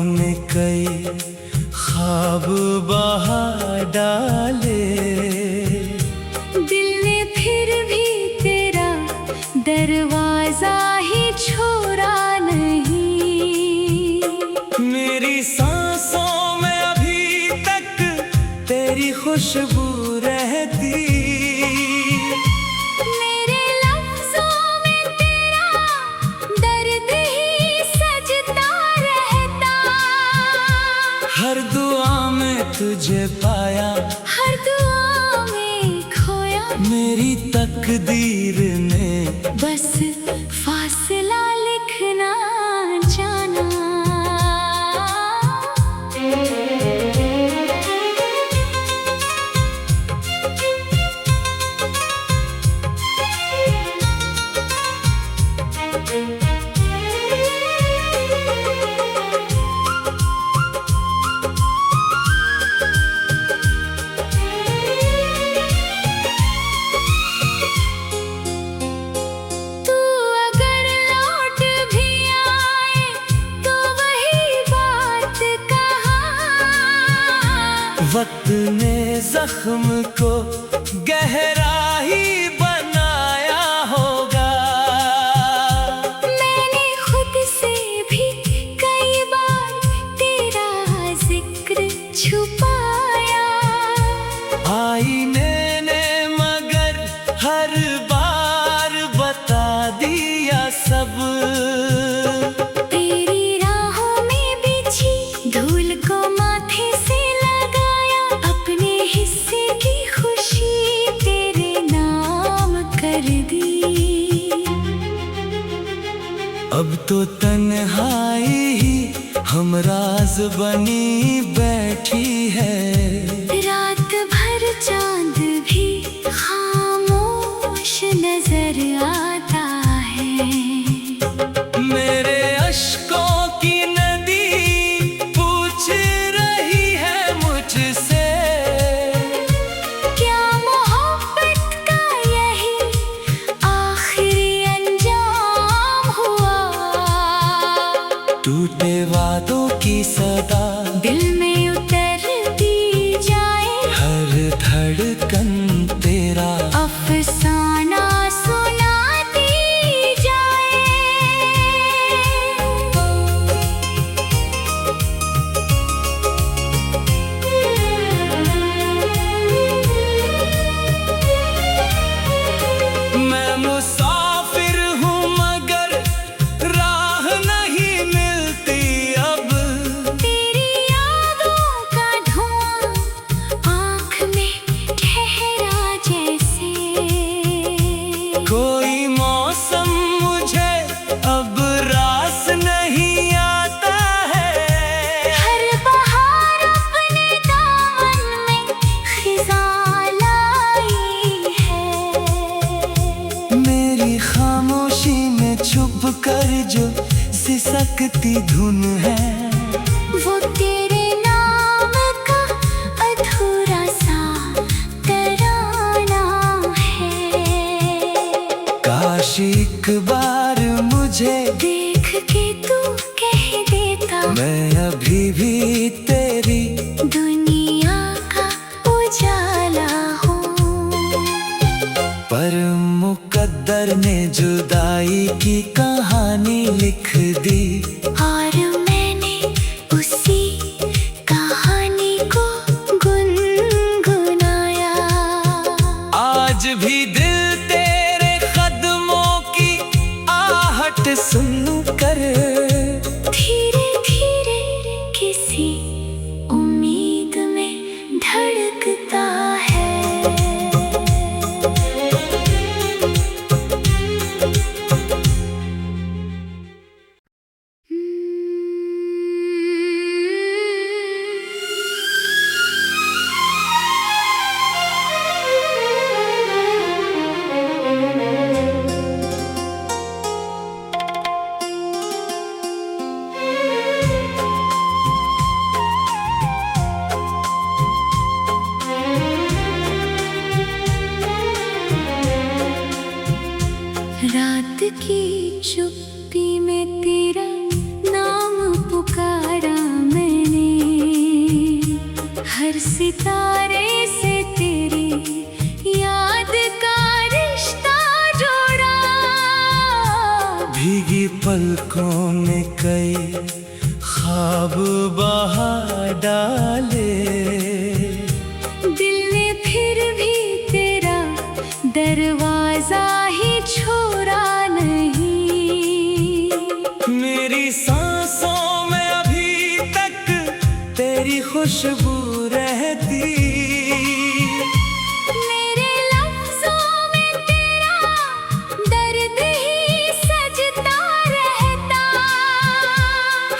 ने कई ख्वाब बहा डाले, दिल ने फिर भी तेरा दरवाजा ही छोड़ा नहीं। मेरी सांसों में अभी तक तेरी खुशबू रहती, मेरे लफ्जों में तेरा दर्द ही सजता रहता। हर दुआ में तुझे पाया, हर दुआ में खोया, मेरी तकदीर ने बस फासला लिखना जाना। वक्त ने जख्म को गहरा ही बनाया होगा। मैंने खुद से भी कई बार तेरा जिक्र छुपाया। आईने ने मगर हर बार बता दिया सब, तेरी राहों में बिछी धूल को माथे से अब तो तन्हाई ही हमराज बनी बैठी है। रात भर चांद भी खामोश नजर आता है। मेरे अश्कों की नदी पूछ रही है मुझसे, क्या मोहब्बत का यही आखिरी अंजाम हुआ। टूटे वादों की सदा दिल में उतरती जाए, हर धड़कन तेरा अफसाना सुनाती जाए। मैं मुसाफिर हूँ मगर राह नहीं मिलती अब। तेरी यादों का धुआं आँख में ठहरा जैसे। कोई मौसम मुझे अब रास नहीं आता है। हर बहार अपने दामन में खिज़ां लाई है। मेरी खामोशी में छुप कर जो सिसकती धुन है, वो तेरे नाम का अधूरा सा तराना है। काश एक बार मुझे देख के तू कह देता, मैं अभी भी तेरी दुनिया का उजाला हूँ। पर मुकद्दर ने जुदाई की कहानी लिख दी, और मैंने उसी कहानी को गुनगुनाया। आज भी दिल तेरे कदमों की आहट सुन कर धीरे धीरे किसी उम्मीद में धड़कता है। सितारे से तेरी याद का रिश्ता जोड़ा। भीगी पलकों में कई ख्वाब बहा डाले, दिल ने फिर भी तेरा दरवाजा ही छोड़ा नहीं। मेरी सांसों में अभी तक तेरी खुशबू रहती, मेरे लफ्जों में तेरा दर्द ही सजता रहता।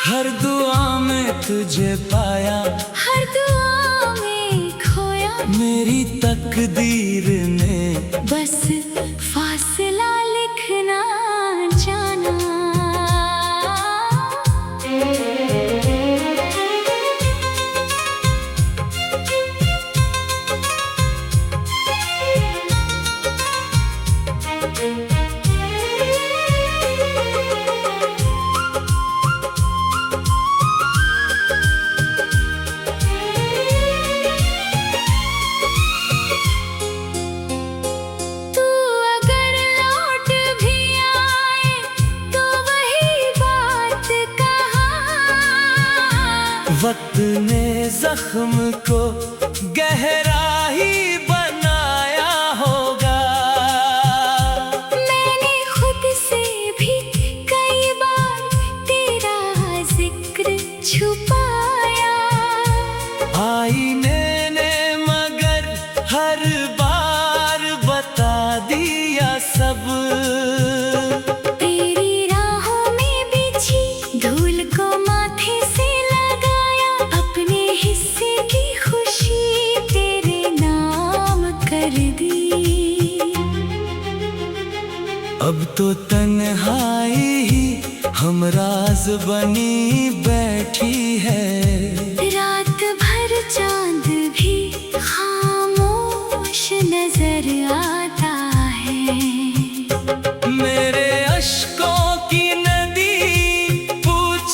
हर दुआ में तुझे पाया, हर दुआ में खोया, मेरी तकदीर ने बस फासला लिखना जाना। तू अगर लौट भी आए तो वही बात कहा। वक्त ने जख्म को गहरा ही बनाया होगा। मैंने खुद से भी कई बार तेरा जिक्र छुपाया। आईने ने मगर हर बार बता दिया सब। तेरी राहों में बिछी धूल को माथे से लगाया, अपने हिस्से की खुशी तेरे नाम कर दी। अब तो तन्हाई ही हमराज बनी बैठी है। रात भर चांद भी खामोश नजर आता है। मेरे अश्कों की नदी पूछ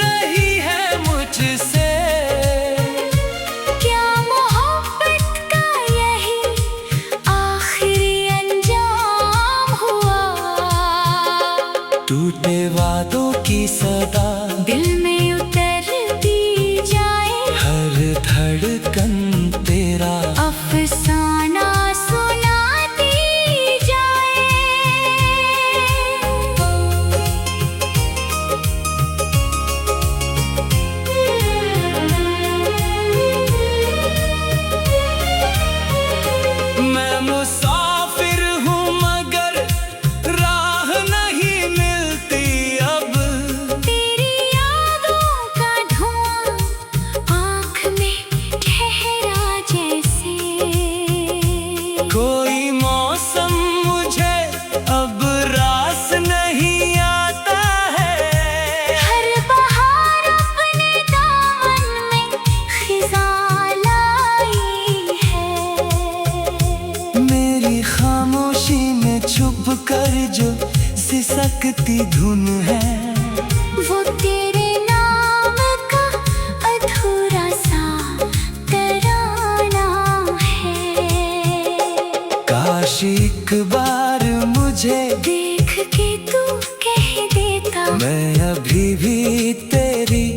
रही है मुझसे, क्या मोहब्बत का यही आखिरी अंजाम हुआ। टूटे वादों की सदा दिल में उतरती जाए, हर धड़कन तेरा अफसाना सुनाती जाए। मैं मुसाफिर हूँ मगर राह नहीं मिलती अब। तेरी यादों का धुआं आँख में ठहरा जैसे। कोई मौसम मुझे अब रास नहीं आता है। हर बहार अपने दामन में खिज़ां लाई है। मेरी खामोशी में छुप कर जो सिसकती धुन है, वो तेरे नाम का अधूरा सा तराना है। काश एक बार मुझे देख के तू कह देता, मैं अभी भी तेरी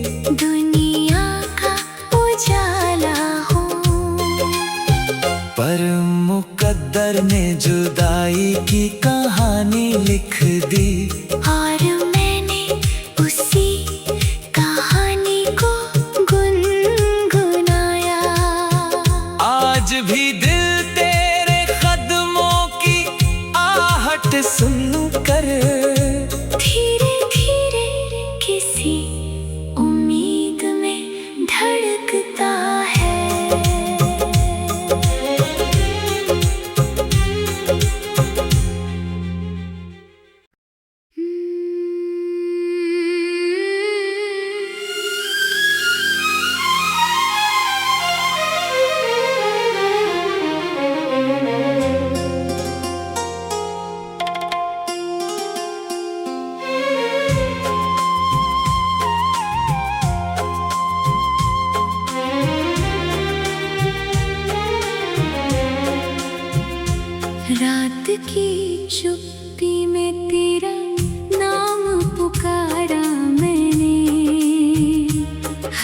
दुनिया का उजाला हूँ। पर मुकद्दर ने जुदाई की कहानी लिख दी। और मैंने उसी कहानी को गुनगुनाया। आज भी दिल तेरे कदमों की आहट सुन कर धीरे धीरे किसी उम्मीद में धड़कता है।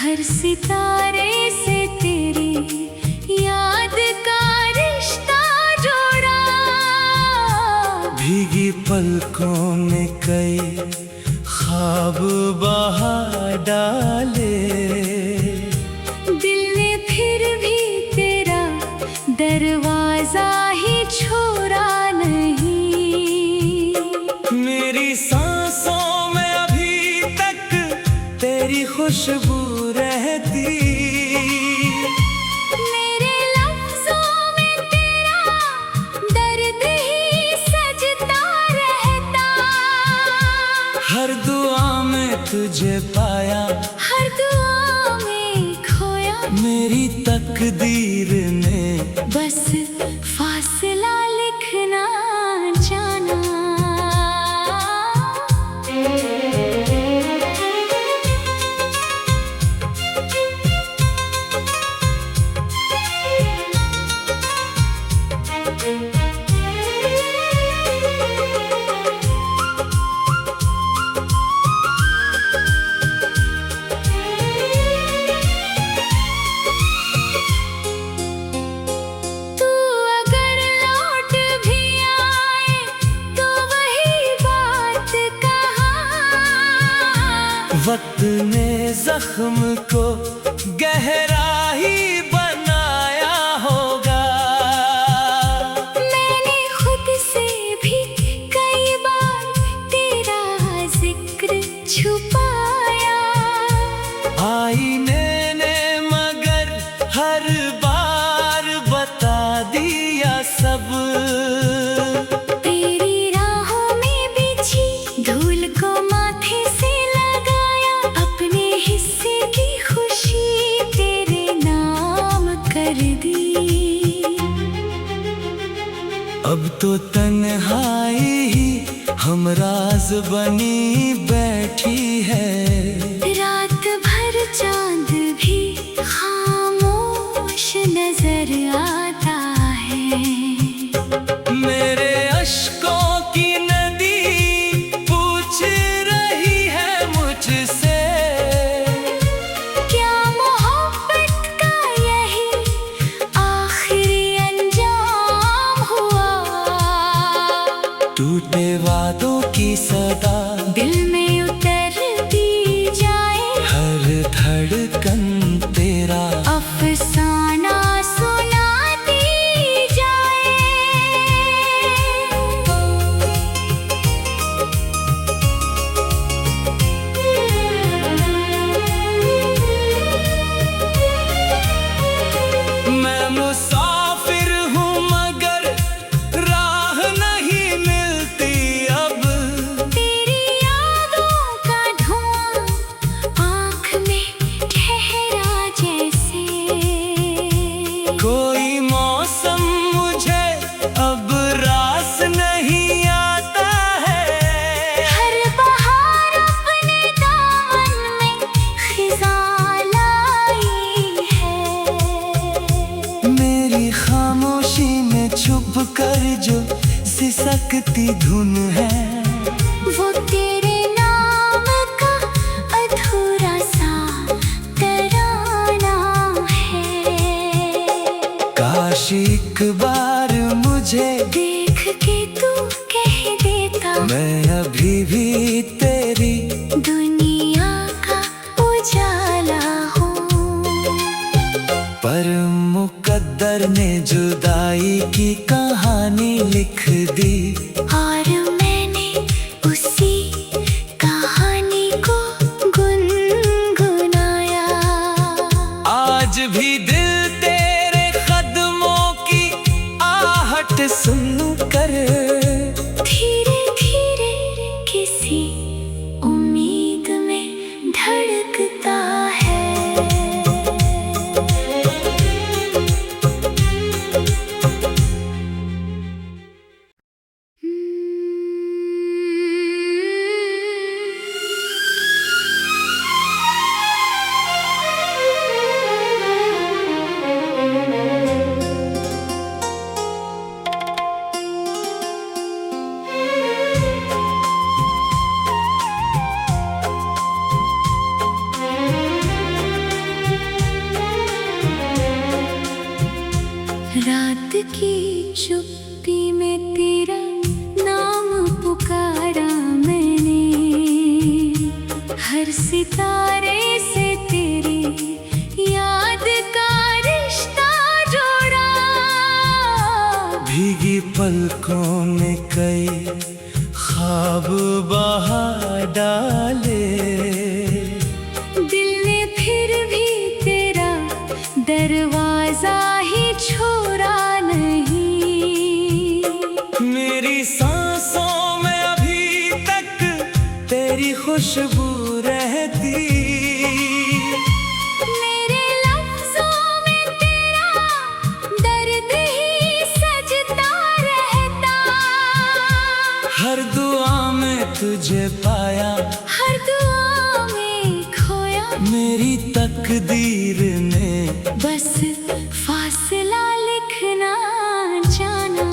हर सितारे से तेरी याद का रिश्ता जोड़ा। भीगी पलकों में कई ख्वाब बहा डाले, दिल ने फिर भी तेरा दरवाजा ही छोड़ा नहीं। मेरी सांसों में अभी तक तेरी खुशबू रहती, मेरे लफ्जों में तेरा दर्द ही सजता रहता। हर दुआ में तुझे पाया, हर दुआ में खोया, मेरी तकदीर ने बस फासला लिखना जाना। वक्त ने जख्म को गहरा ही बनाया होगा। मैंने खुद से भी कई बार तेरा जिक्र छुपाया। आईने ने मगर हर बार बता दिया सब। तेरी राहों में बिछी धूल को माथे से अब तो तन्हाई ही हमराज बनी बैठी है। रात भर चांद भी खामोश नजर आता है। मेरे अश्कों की नदी पूछ रही है मुझसे, क्या मोहब्बत का यही आखिरी अंजाम हुआ। टूटे वादों की सदा दिल में उतरती जाए, हर धड़कन तेरा अफसाना सुनाती जाए। मैं मुसाफिर हूँ मगर राह नहीं मिलती अब। तेरी यादों का धुआं आँख में ठहरा जैसे। कोई मौसम मुझे अब रास नहीं आता है। हर बहार अपने दामन में खिज़ां लाई है। मेरी खामोशी में छुप कर जो सिसकती धुन है, वो तेरे नाम का अधूरा सा तराना है। काश एक बार मुझे देख के तू कह देता, मैं अभी भी तेरी दुनिया का उजाला हूँ। पर मुकद्दर ने जुदाई की कहानी लिख दी, और मैंने उसी कहानी को गुनगुनाया। आज भी दिल तेरे कदमों की आहट सुन कर रात की चुप्पी में तेरा नाम पुकारा मैंने, हर सितारे से तेरी याद का रिश्ता जोड़ा। भीगी पलकों में कई ख्वाब बहा डाले, दिल ने फिर भी तेरा दरवाजा ही छोड़ा नहीं। मेरी सांसों में अभी तक तेरी खुशबू रहती, मेरे लफ्जों में तेरा दर्द ही सजता रहता। हर दुआ में तुझे पाया, हर दुआ में खोया, मेरी तकदीर ने बस फासला लिखना जाना।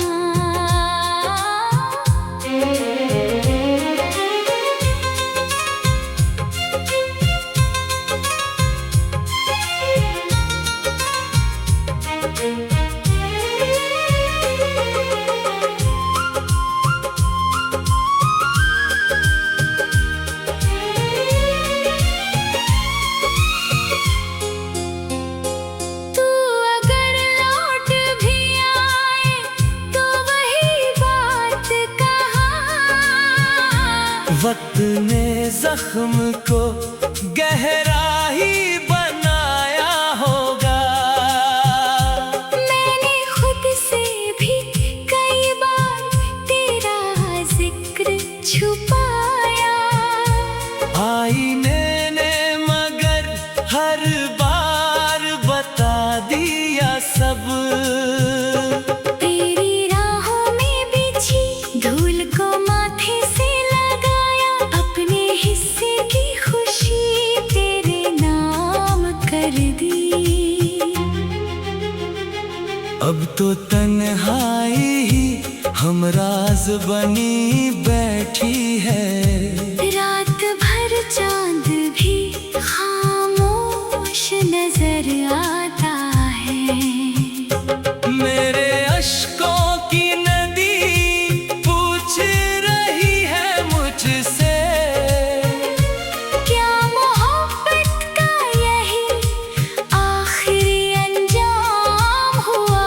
वक्त ने जख्म को गहरा ही बनाया होगा। मैंने खुद से भी कई बार तेरा जिक्र छुपाया। आईने ने मगर हर बार बता दिया सब। तेरी राहों में बिछी धूल को माथे से अब तो तन्हाई ही हमराज बनी बैठी है। रात भर चांद भी खामोश नजर आता है। मेरे अश्कों की नदी पूछ रही है मुझसे, क्या मोहब्बत का यही आखिरी अंजाम हुआ।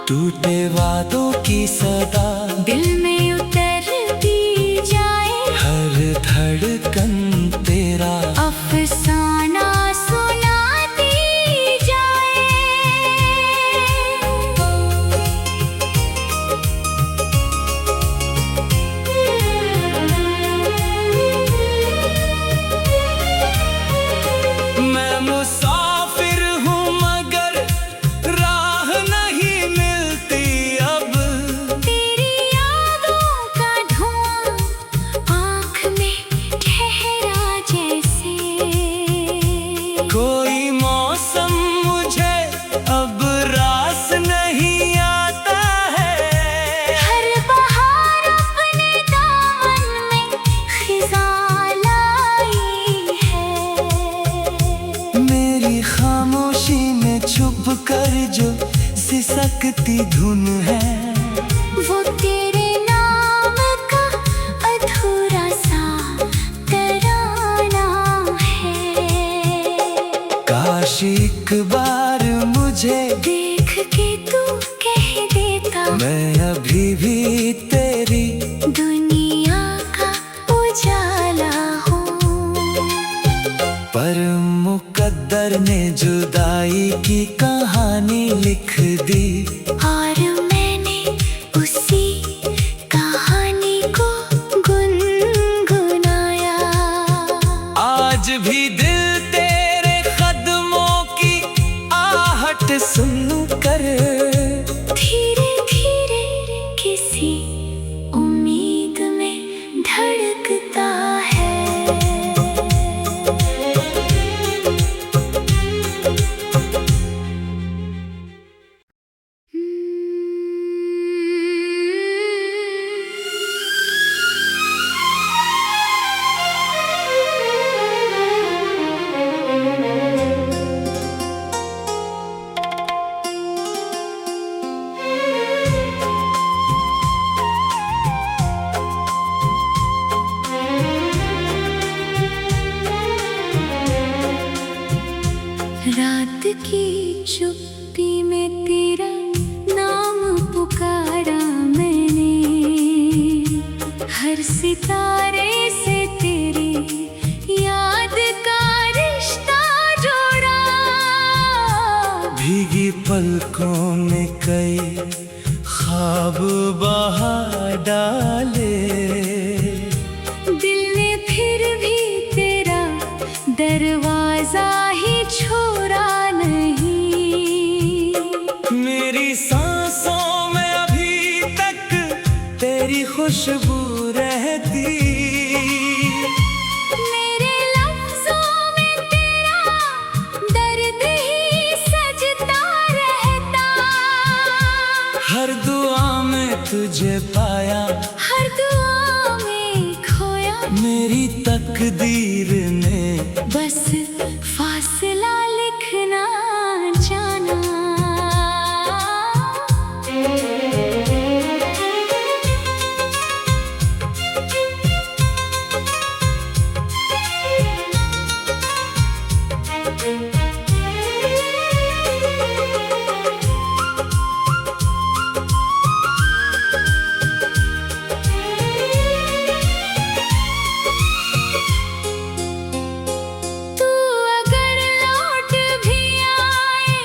टूटे वादों की सदा दिल में उतरती जाए, हर धड़कन तेरा अफसाना सुनाती जाए। मैं मुसाफिर हूँ मगर राह नहीं मिलती अब। तेरी यादों का धुआं आँख में ठहरा जैसे। कोई मौसम मुझे अब रास नहीं आता है। हर बहार अपने दामन में खिज़ां लाई है। मेरी खामोशी में छुप कर जो सिसकती धुन है, वो तेरे नाम का अधूरा सा तराना है। काश एक बार मुझे देख के तू कह देता, मैं अभी भी तेरी दुनिया का उजाला हूँ। पर मुकद्दर ने जुदाई की कहानी लिख दी, और मैंने उसी कहानी को गुनगुनाया। आज भी दिल तेरे कदमों की आहट सुन कर धीरे धीरे किसी उम्मीद में धड़कता है। रात की चुप्पी में तेरा नाम पुकारा मैंने, हर सितारे से तेरी याद का रिश्ता जोड़ा। भीगी पलकों में कई ख्वाब बहा डाले, दिल ने फिर भी तेरा दरवाजा ही छोड़ा नहीं। मेरी सांसों में अभी तक तेरी खुशबू रहती, मेरे लफ्जों में तेरा दर्द ही सजता रहता। हर दुआ में तुझे पाया, हर दुआ में खोया, मेरी तकदीर ने बस फासला लिखना जाना। तू अगर लौट भी आए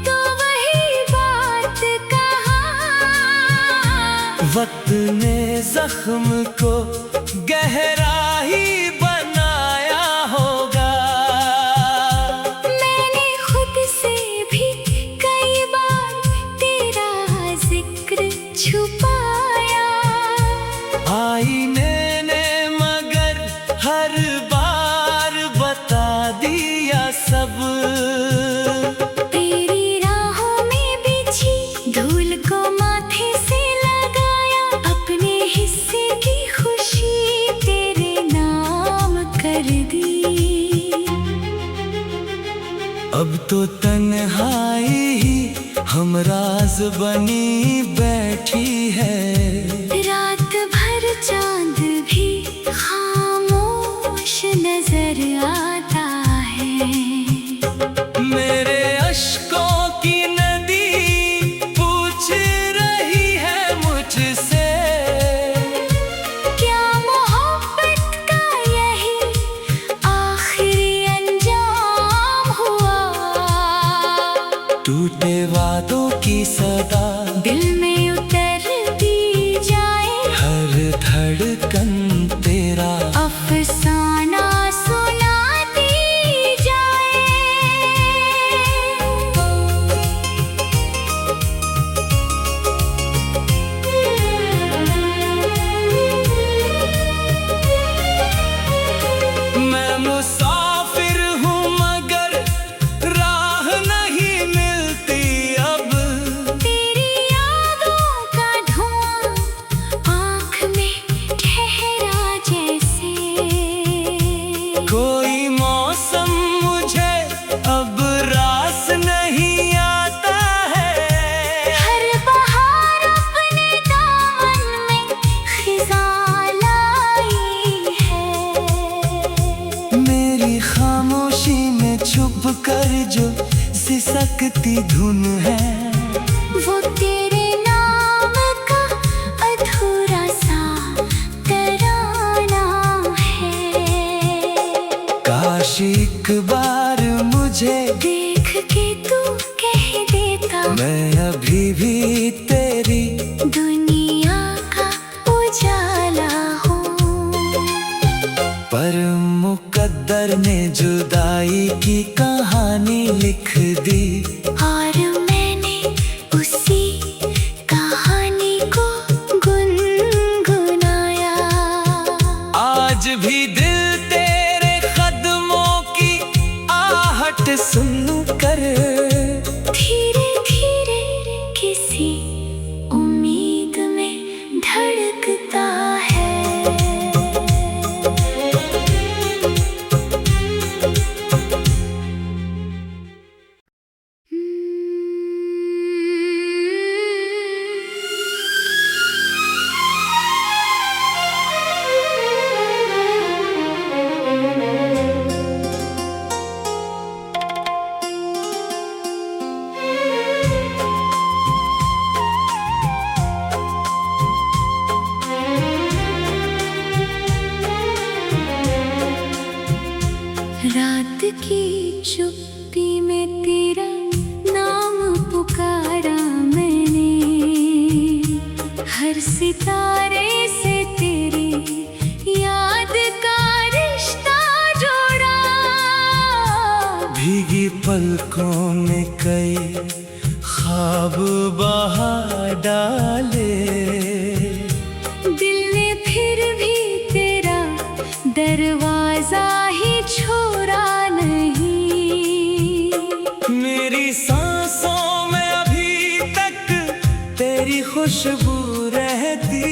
तो वही बात कहा। वक्त ने जख्म को गहरा ही बनाया होगा। मैंने खुद से भी कई बार तेरा जिक्र छुपाया। आईने ने मगर हर बार बता दिया सब। तेरी राहों में बिछी धूल को माथे से लगाया, अपने हिस्से की खुशी तेरे नाम कर दी। अब तो तन्हाई ही हमराज बनी बैठी है। रात भर चांद भी खामोश नजर आता है। मेरे अश्कों की नदी पूछ रही है मुझसे, क्या मोहब्बत का यही आखिरी अंजाम हुआ। टूटे वादों की सदा दिल में उतरती जाए, हर धड़कन तेरा अफसाना सुनाती जाए। मैं मुसाफिर हूँ मगर राह नहीं मिलती अब। तेरी यादों का धुआं आँख में ठहरा जैसे। कोई मौसम मुझे अब रास नहीं आता है। हर बहार अपने दामन में खिज़ां लाई है। मेरी खामोशी में छुप कर जो सिसकती धुन है, वो तेरे नाम का अधूरा सा तराना है। काश एक बार मुझे देख के तू कह देता, मैं अभी भी तेरी दुनिया का उजाला हूँ। पर मुकद्दर ने जुदाई की कहानी लिख दी, और मैंने उसी कहानी को गुनगुनाया। आज भी दिल तेरे कदमों की आहट सुन कर धीरे धीरे किसी उम्मीद में धड़कता है। चुप्पी में तेरा नाम पुकारा मैंने, हर सितारे से तेरी याद का रिश्ता जोड़ा। भीगी पलकों में कई ख्वाब बहा डाले, दिल ने फिर भी तेरा दरवाजा ही छोड़ा नहीं। मेरी सांसों में अभी तक तेरी खुशबू रहती,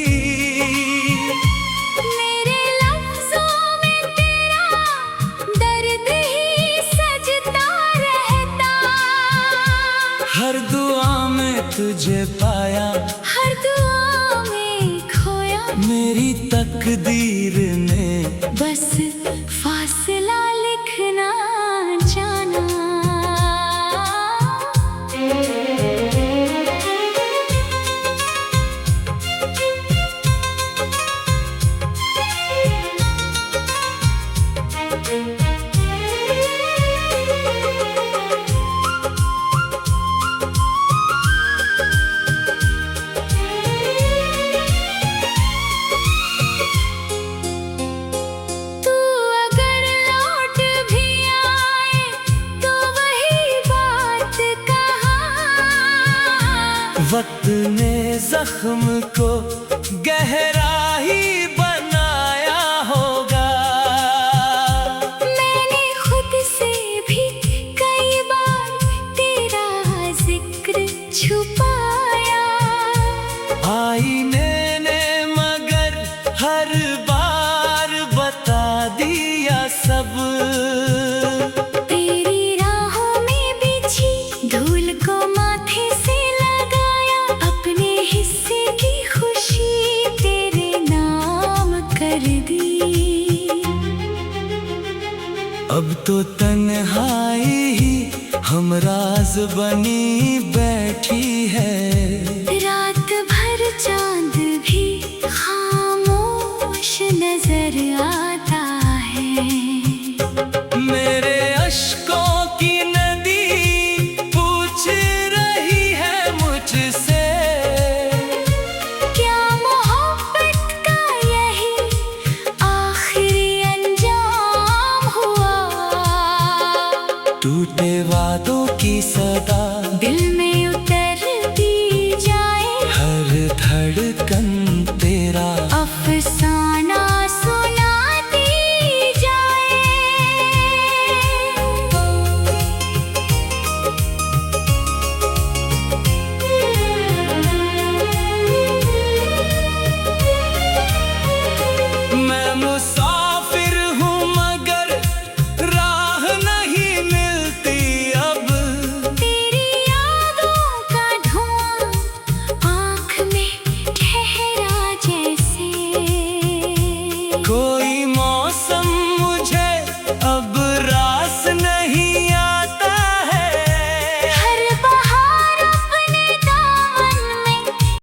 मेरे लफ्जों में तेरा दर्द ही सजता रहता। हर दुआ में तुझे पाया, हर दुआ में खोया, मेरी तकदीर ने बस फासला लिखना जाना। तू अगर लौट भी आए तो वही बात कहा, वक्त ने जख्म को गहरा ही बनाया होगा। मैंने खुद से भी कई बार तेरा जिक्र छुपाया। आईने ने मगर हर बार बता दिया सब, तेरी राहों में बिछी धूल को माथे से लगाया, अपने हिस्से की खुशी तेरे नाम कर दी। अब तो तन्हाई ही हमराज बनी बैठी है। रात भर चांद भी खामोश नजर आता है। मेरे अश्कों की नदी पूछ रही है मुझसे, क्या मोहब्बत का यही आखिरी अंजाम हुआ? टूटे वादों की सदा दिल में